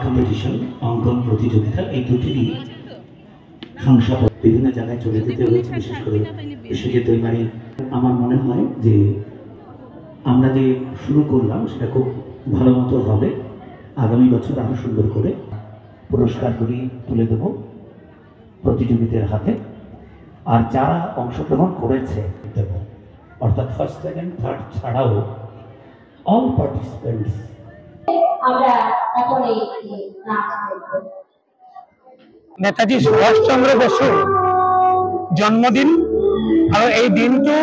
Competition অঙ্কন প্রতিযোগিতা এই দুটিরই শংসাপত্র বিভিন্ন জায়গায় চলে যেতে হয়েছে, বিশেষ করে বিশ্বজিৎ দৈমারি। আমার মনে হয় যে আমরা যে শুরু করলাম সেটা খুব ভালো মতো হবে। আগামী বছর আরো সুন্দর করে পুরস্কারগুলি তুলে দেব প্রতিযোগীদের হাতে। আর যারা অংশগ্রহণ করেছে দেব, অর্থাৎ ফার্স্ট সেকেন্ড থার্ড ছাড়াও অল পার্টিসিপেন্টস। আমরা এখন এই নাচ দেখব। নেতাজী সুভাষচন্দ্র বসুৰ জন্মদিন আৰু এই দিনটো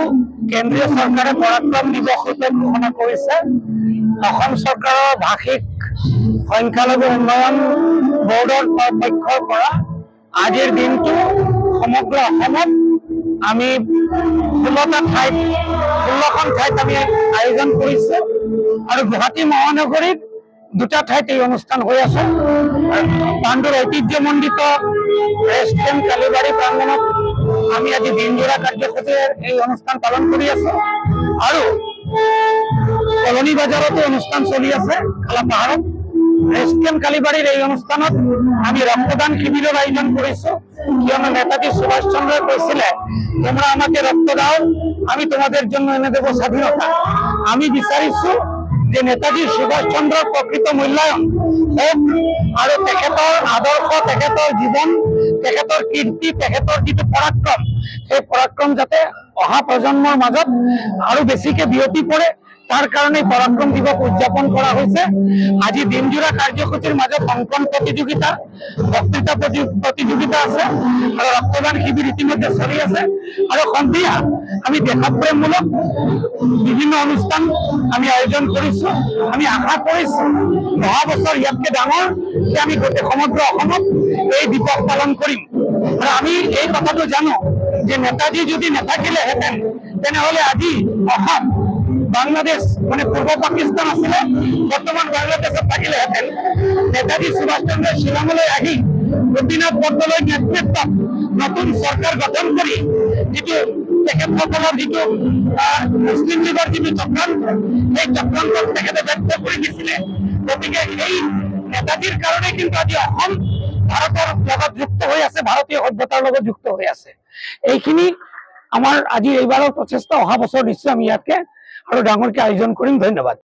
কেন্দ্ৰীয় চৰকাৰে পৰাক্ৰম দিৱস ৰূপে ঘোষণা কৰিছে। অসম চৰকাৰৰ ভাষিক সংখ্যালঘু উন্নয়ন বৰ্ডৰ পক্ষৰ পৰা আজিৰ দিনটো সমগ্ৰ অসমত আমি 16খন ঠাইত আমি আয়োজন কৰিছো আৰু গুৱাহাটী মহানগৰীত দুটা ঠাইত এই অনুষ্ঠান হৈ আছে। পাণ্ডুৰ ঐতিহ্যমণ্ডিত ৰেষ্টুৰেণ্ট কালীবাৰী প্ৰাংগণত আমি আজি দিনজোৰা কাৰ্যসূচীৰে এই অনুষ্ঠান পালন কৰি আছো আৰু কলনী বজাৰতো অনুষ্ঠান চলি আছে। কালাপাহাৰত ৰেষ্টুৰেণ্ট কালীবাৰীৰ এই অনুষ্ঠানত আমি ৰক্তদান শিবিৰৰ আয়োজন কৰিছো, কিয়নো নেতাজী সুভাষ চন্দ্ৰই কৈছিলে তোমৰা আমাকে ৰক্ত দাও, আমি তোমাদেৰ জন্য এনে দেব স্বাধীনতা। আমি বিচাৰিছো যে নেতাজী সুভাষ চন্দ্ৰৰ প্ৰকৃত মূল্যায়ন হোক আৰু তেখেতৰ আদৰ্শ, তেখেতৰ জীৱন, তেখেতৰ কীৰ্তি, তেখেতৰ যিটো পৰাক্ৰম, সেই পৰাক্ৰম যাতে অহা প্ৰজন্মৰ মাজত আৰু বেছিকে বিয়পি পৰে, তাৰ কাৰণে পৰাক্ৰম দিৱস উদযাপন কৰা হৈছে। আজি দিনজোৰা কাৰ্যসূচীৰ মাজত অংকন প্ৰতিযোগিতা, বক্তৃতা প্ৰতিযোগিতা আছে আৰু ৰক্তদান শিবিৰ ইতিমধ্যে চলি আছে। আৰু সন্ধিয়া আমি দেশপ্ৰেমমূলক বিভিন্ন অনুষ্ঠান আমি আয়োজন কৰিছো। আমি আশা কৰিছো অহা বছৰ ইয়াতকে ডাঙৰ আমি গোটেই সমগ্ৰ অসমত এই দিৱস পালন কৰিম। আৰু আমি এই কথাটো জানো যে নেতাজী যদি নাথাকিলেহেঁতেন তেনেহলে আজি অসম বাংলাদেশ মানে পূর্ব পাকিস্তান আসলে বর্তমান বাংলাদেশত থাকিলেহেঁতেন। নেতাজী সুভাষ চন্দ্র শিলংলৈ আহি গোপীনাথ বৰদলৈৰ নেতৃত্বত নতুন চৰকাৰ গঠন কৰি যিটো তেখেতসকলৰ যিটো মুছলিম লীগৰ যিটো চক্ৰান্ত, সেই চক্ৰান্তক তেখেতে ব্যক্ত কৰি দিছিলে। গতিকে এই নেতাজীৰ কাৰণে কিন্তু আজি অসম ভাৰতৰ লগত যুক্ত হৈ আছে, ভাৰতীয় সভ্যতাৰ লগত যুক্ত হৈ আছে। এইখিনি আমাৰ আজি এইবাৰৰ প্ৰচেষ্টা। অহা বছৰ নিশ্চয় আমি ইয়াতকে আৰু ডাঙৰকে আয়োজন কৰিম। ধন্যবাদ।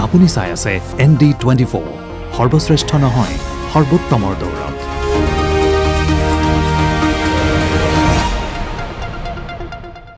আপুনি চাই আছে ND24, সৰ্বশ্ৰেষ্ঠ নহয় সৰ্বোত্তমৰ দৌৰ।